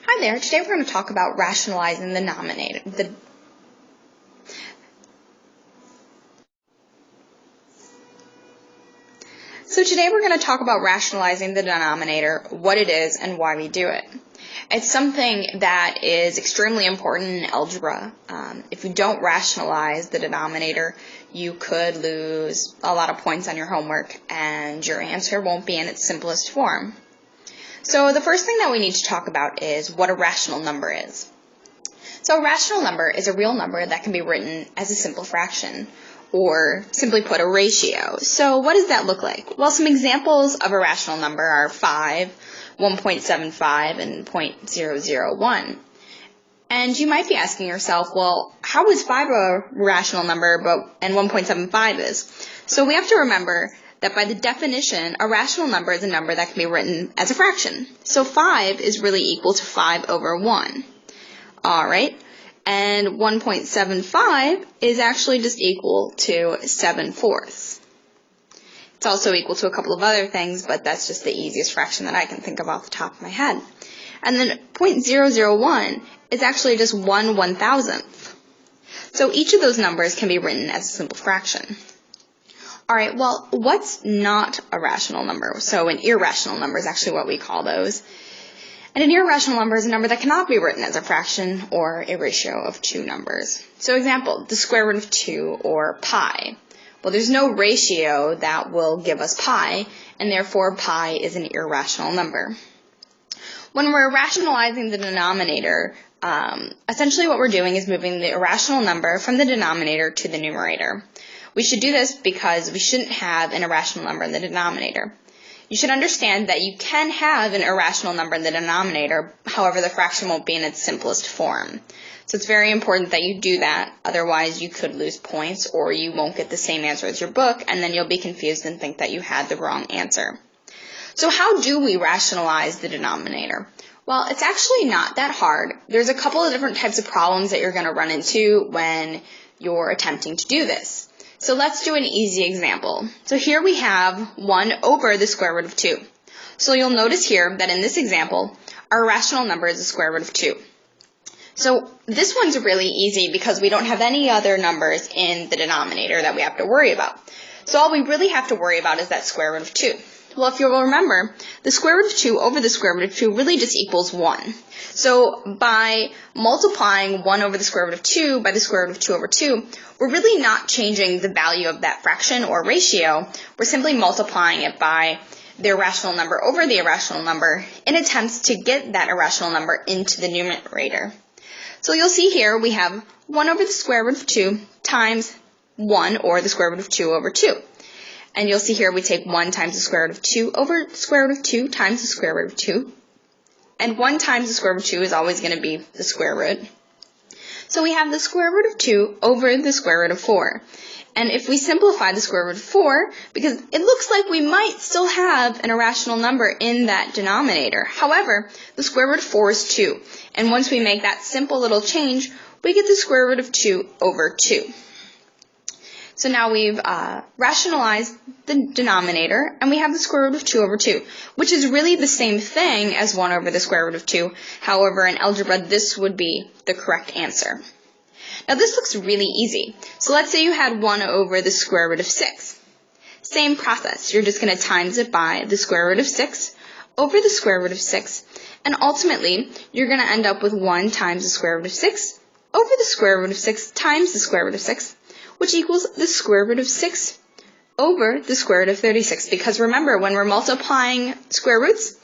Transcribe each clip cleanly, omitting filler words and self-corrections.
Hi there, today we're going to talk about rationalizing the denominator. So today we're going to talk about rationalizing the denominator, what it is, and why we do it. It's something that is extremely important in algebra. If you don't rationalize the denominator, you could lose a lot of points on your homework and your answer won't be in its simplest form. So the first thing that we need to talk about is what a rational number is. So a rational number is a real number that can be written as a simple fraction, or simply put, a ratio. So what does that look like? Well, some examples of a rational number are 5, 1.75, and 0.001. And you might be asking yourself, well, how is 5 a rational number and 1.75 is? So we have to remember that by the definition, a rational number is a number that can be written as a fraction. So 5 is really equal to 5 over 1. Alright, and 1.75 is actually just equal to 7/4. It's also equal to a couple of other things, but that's just the easiest fraction that I can think of off the top of my head. And then 0.001 is actually just 1/1000th. So each of those numbers can be written as a simple fraction. Alright, well, what's not a rational number? So an irrational number is actually what we call those. And an irrational number is a number that cannot be written as a fraction or a ratio of two numbers. So example, the square root of 2 or pi. Well, there's no ratio that will give us pi, and therefore pi is an irrational number. When we're rationalizing the denominator, essentially what we're doing is moving the irrational number from the denominator to the numerator. We should do this because we shouldn't have an irrational number in the denominator. You should understand that you can have an irrational number in the denominator, however the fraction won't be in its simplest form. So it's very important that you do that, otherwise you could lose points or you won't get the same answer as your book, and then you'll be confused and think that you had the wrong answer. So how do we rationalize the denominator? Well, it's actually not that hard. There's a couple of different types of problems that you're going to run into when you're attempting to do this. So let's do an easy example. So here we have 1 over the square root of 2. So you'll notice here that in this example, our rational number is the square root of 2. So this one's really easy because we don't have any other numbers in the denominator that we have to worry about. So all we really have to worry about is that square root of 2. Well, if you'll remember, the square root of 2 over the square root of 2 really just equals 1. So by multiplying 1 over the square root of 2 by the square root of 2 over 2, we're really not changing the value of that fraction or ratio. We're simply multiplying it by the irrational number over the irrational number in attempts to get that irrational number into the numerator. So you'll see here we have 1 over the square root of 2 times 1, or the square root of 2 over 2. And you'll see here we take 1 times the square root of 2 over the square root of 2 times the square root of 2. And 1 times the square root of 2 is always going to be the square root. So we have the square root of 2 over the square root of 4. And if we simplify the square root of 4, because it looks like we might still have an irrational number in that denominator. However, the square root of 4 is 2. And once we make that simple little change, we get the square root of 2 over 2. So now we've rationalized the denominator, and we have the square root of 2 over 2, which is really the same thing as 1 over the square root of 2. However, in algebra, this would be the correct answer. Now, this looks really easy. So let's say you had 1 over the square root of 6. Same process. You're just going to times it by the square root of 6 over the square root of 6, and ultimately, you're going to end up with 1 times the square root of 6 over the square root of 6 times the square root of 6, which equals the square root of 6 over the square root of 36. Because remember, when we're multiplying square roots,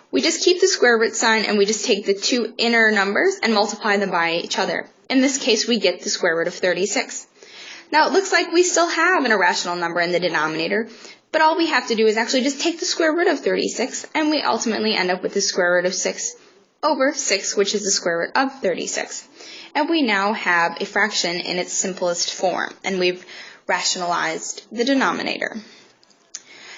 we just keep the square root sign and we just take the two inner numbers and multiply them by each other. In this case, we get the square root of 36. Now, it looks like we still have an irrational number in the denominator, but all we have to do is actually just take the square root of 36, and we ultimately end up with the square root of 6 over 6, which is the square root of 36. And we now have a fraction in its simplest form, and we've rationalized the denominator.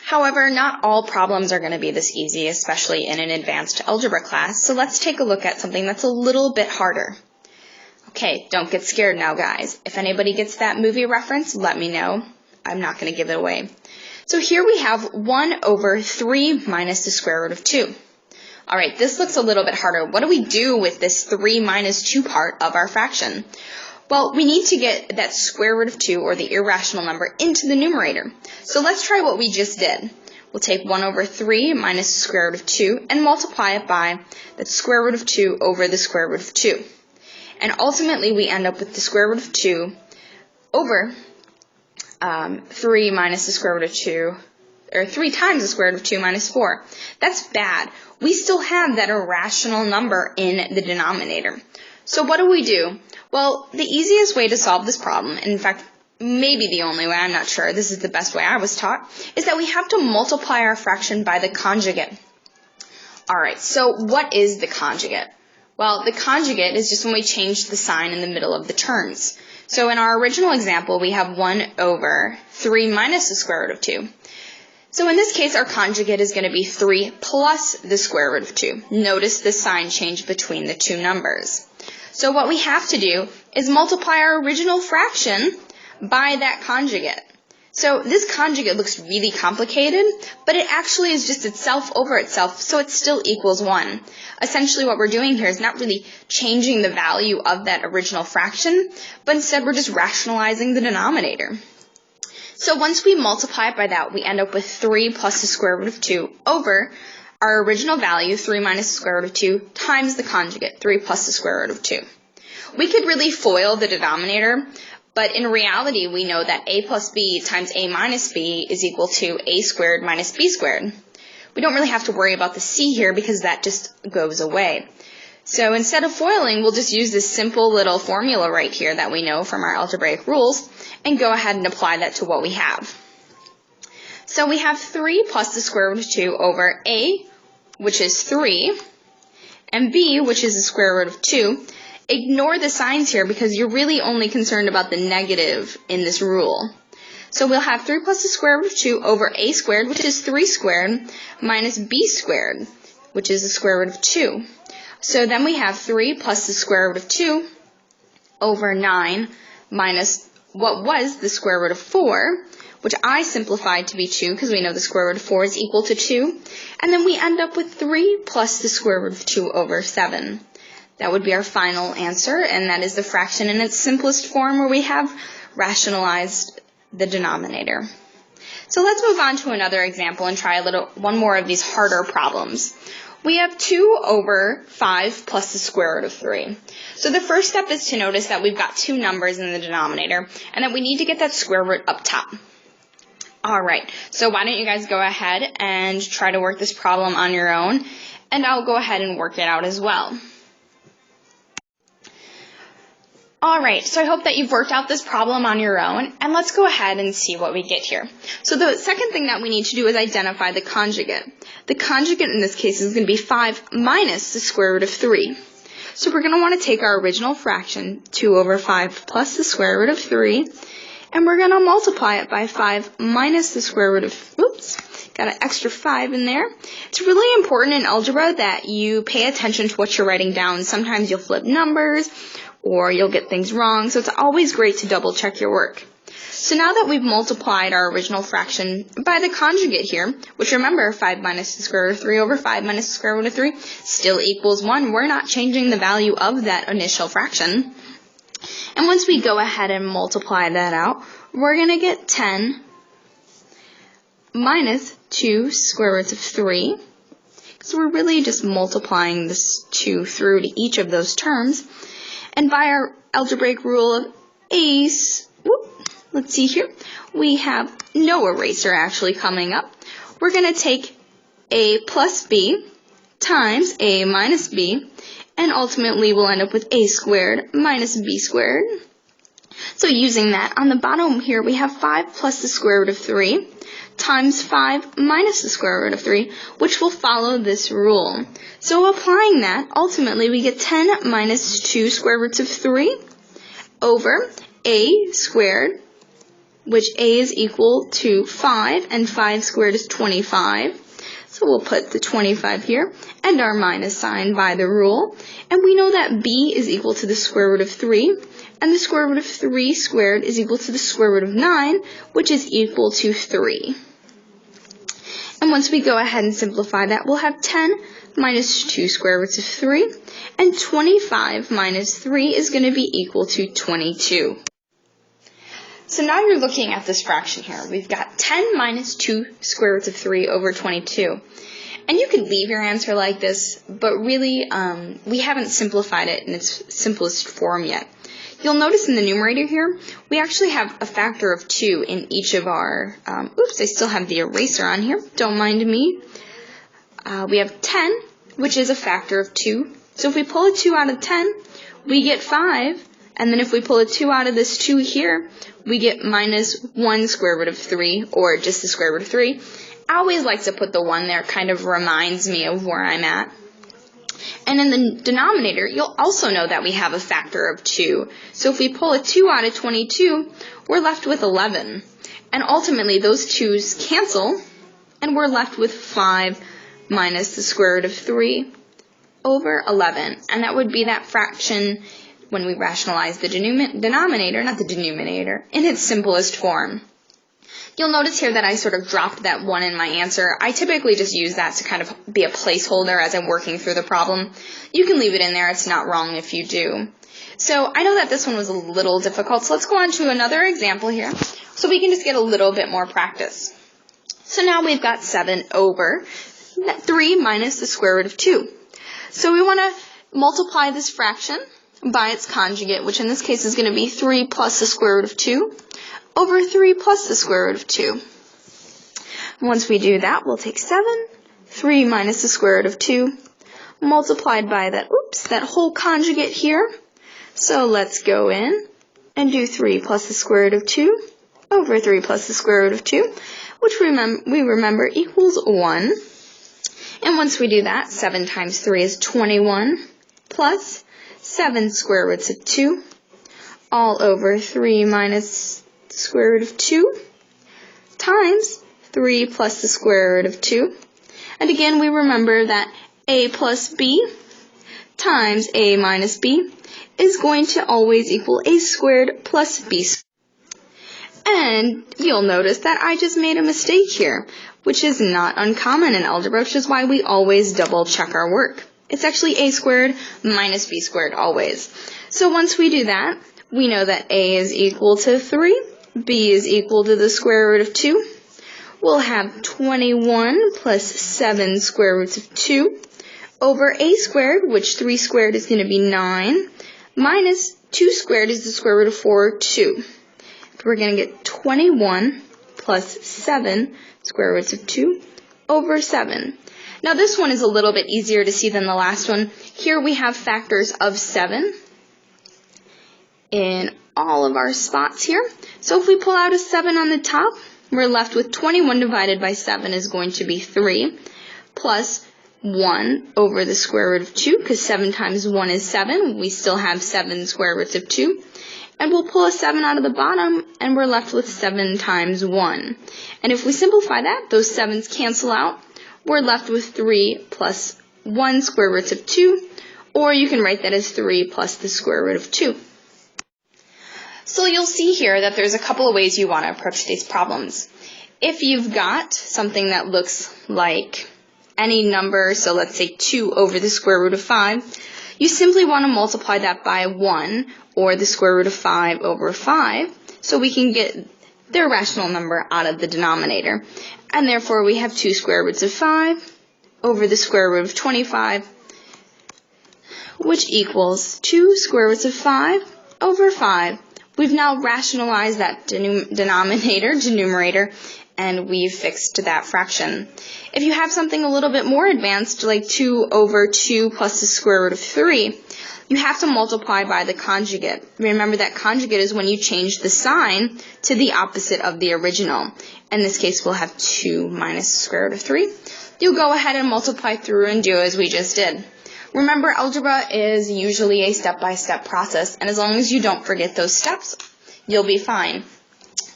However, not all problems are going to be this easy, especially in an advanced algebra class, so let's take a look at something that's a little bit harder. Okay, don't get scared now, guys. If anybody gets that movie reference, let me know. I'm not going to give it away. So here we have 1 over 3 minus the square root of 2. All right, this looks a little bit harder. What do we do with this 3 minus 2 part of our fraction? Well, we need to get that square root of 2, or the irrational number, into the numerator. So let's try what we just did. We'll take 1 over 3 minus the square root of 2 and multiply it by the square root of 2 over the square root of 2. And ultimately, we end up with the square root of 2 over 3 minus the square root of 2, or 3 times the square root of 2 minus 4. That's bad. We still have that irrational number in the denominator. So what do? Well, the easiest way to solve this problem, and in fact, maybe the only way, I'm not sure, this is the best way I was taught, is that we have to multiply our fraction by the conjugate. Alright, so what is the conjugate? Well, the conjugate is just when we change the sign in the middle of the terms. So in our original example, we have 1 over 3 minus the square root of 2. So in this case, our conjugate is going to be 3 plus the square root of 2. Notice the sign change between the two numbers. So what we have to do is multiply our original fraction by that conjugate. So this conjugate looks really complicated, but it actually is just itself over itself, so it still equals 1. Essentially what we're doing here is not really changing the value of that original fraction, but instead we're just rationalizing the denominator. So once we multiply it by that, we end up with 3 plus the square root of 2 over our original value, 3 minus the square root of 2, times the conjugate, 3 plus the square root of 2. We could really FOIL the denominator, but in reality, we know that a plus b times a minus b is equal to a squared minus b squared. We don't really have to worry about the c here because that just goes away. So instead of FOILing, we'll just use this simple little formula right here that we know from our algebraic rules and go ahead and apply that to what we have. So we have 3 plus the square root of 2 over a, which is 3, and b, which is the square root of 2. Ignore the signs here because you're really only concerned about the negative in this rule. So we'll have 3 plus the square root of 2 over a squared, which is 3 squared, minus b squared, which is the square root of 2. So then we have 3 plus the square root of 2 over 9 minus what was the square root of 4, which I simplified to be 2 because we know the square root of 4 is equal to 2. And then we end up with 3 plus the square root of 2 over 7. That would be our final answer, and that is the fraction in its simplest form where we have rationalized the denominator. So let's move on to another example and try one more of these harder problems. We have 2 over 5 plus the square root of 3. So the first step is to notice that we've got 2 numbers in the denominator and that we need to get that square root up top. Alright, so why don't you guys go ahead and try to work this problem on your own, and I'll go ahead and work it out as well. Alright, so I hope that you've worked out this problem on your own, and let's go ahead and see what we get here. So the second thing that we need to do is identify the conjugate. The conjugate in this case is going to be 5 minus the square root of 3. So we're going to want to take our original fraction, 2 over 5 plus the square root of 3, and we're going to multiply it by 5 minus the square root of, got an extra 5 in there. It's really important in algebra that you pay attention to what you're writing down. Sometimes you'll flip numbers, or you'll get things wrong, so it's always great to double check your work. So now that we've multiplied our original fraction by the conjugate here, which remember, 5 minus the square root of 3 over 5 minus the square root of 3 still equals 1. We're not changing the value of that initial fraction. And once we go ahead and multiply that out, we're going to get 10 minus 2 square roots of 3. So we're really just multiplying this 2 through to each of those terms. And by our algebraic rule of ace, let's see here, we have no eraser actually coming up. We're going to take a plus b times a minus b, and ultimately we'll end up with a squared minus b squared. So using that, on the bottom here we have 5 plus the square root of 3 times 5 minus the square root of 3, which will follow this rule. So applying that, ultimately we get 10 minus 2 square roots of 3 over a squared, which a is equal to 5, and 5 squared is 25. So we'll put the 25 here, and our minus sign by the rule. And we know that b is equal to the square root of 3, and the square root of 3 squared is equal to the square root of 9, which is equal to 3. And once we go ahead and simplify that, we'll have 10 minus 2 square roots of 3, and 25 minus 3 is going to be equal to 22. So now you're looking at this fraction here. We've got 10 minus 2 square roots of 3 over 22. And you could leave your answer like this, but really we haven't simplified it in its simplest form yet. You'll notice in the numerator here, we actually have a factor of 2 in each of our, oops, I still have the eraser on here, don't mind me. We have 10, which is a factor of 2. So if we pull a 2 out of 10, we get 5. And then if we pull a 2 out of this 2 here, we get minus 1 square root of 3, or just the square root of 3. I always like to put the 1 there, kind of reminds me of where I'm at. And in the denominator, you'll also know that we have a factor of 2. So if we pull a 2 out of 22, we're left with 11. And ultimately, those 2's cancel, and we're left with 5 minus the square root of 3 over 11. And that would be that fraction when we rationalize the denominator, not the denominator, in its simplest form. You'll notice here that I sort of dropped that 1 in my answer. I typically just use that to kind of be a placeholder as I'm working through the problem. You can leave it in there. It's not wrong if you do. So I know that this one was a little difficult, so let's go on to another example here so we can just get a little bit more practice. So now we've got 7 over 3 minus the square root of 2. So we want to multiply this fraction by its conjugate, which in this case is going to be 3 plus the square root of 2. Over 3 plus the square root of 2. Once we do that, we'll take 7, 3 minus the square root of 2, multiplied by that whole conjugate here. So let's go in and do 3 plus the square root of 2 over 3 plus the square root of 2, which we remember equals 1. And once we do that, 7 times 3 is 21, plus 7 square roots of 2, all over 3 minus the square root of 2 times 3 plus the square root of 2. And again, we remember that a plus b times a minus b is going to always equal a squared plus b squared. And you'll notice that I just made a mistake here, which is not uncommon in algebra, which is why we always double check our work. It's actually a squared minus b squared always. So once we do that, we know that a is equal to 3. B is equal to the square root of 2. We'll have 21 plus 7 square roots of 2 over a squared, which 3 squared is going to be 9, minus 2 squared is the square root of 4, 2. We're going to get 21 plus 7 square roots of 2 over 7. Now this one is a little bit easier to see than the last one. Here we have factors of 7 in all of our spots here. So if we pull out a 7 on the top, we're left with 21 divided by 7 is going to be 3, plus 1 over the square root of 2, because 7 times 1 is 7. We still have 7 square roots of 2. And we'll pull a 7 out of the bottom, and we're left with 7 times 1. And if we simplify that, those 7's cancel out. We're left with 3 plus 1 square roots of 2, or you can write that as 3 plus the square root of 2. So you'll see here that there's a couple of ways you want to approach these problems. If you've got something that looks like any number, so let's say 2 over the square root of 5, you simply want to multiply that by 1, or the square root of 5 over 5, so we can get their rational number out of the denominator. And therefore we have 2 square roots of 5 over the square root of 25, which equals 2 square roots of 5 over 5. We've now rationalized that denominator to numerator, and we've fixed that fraction. If you have something a little bit more advanced, like 2 over 2 plus the square root of 3, you have to multiply by the conjugate. Remember that conjugate is when you change the sign to the opposite of the original. In this case, we'll have 2 minus the square root of 3. You'll go ahead and multiply through and do as we just did. Remember, algebra is usually a step-by-step process, and as long as you don't forget those steps, you'll be fine.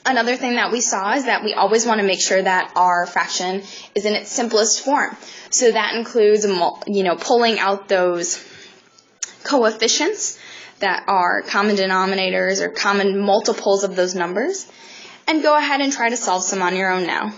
Another thing that we saw is that we always want to make sure that our fraction is in its simplest form. So that includes, pulling out those coefficients that are common denominators or common multiples of those numbers, and go ahead and try to solve some on your own now.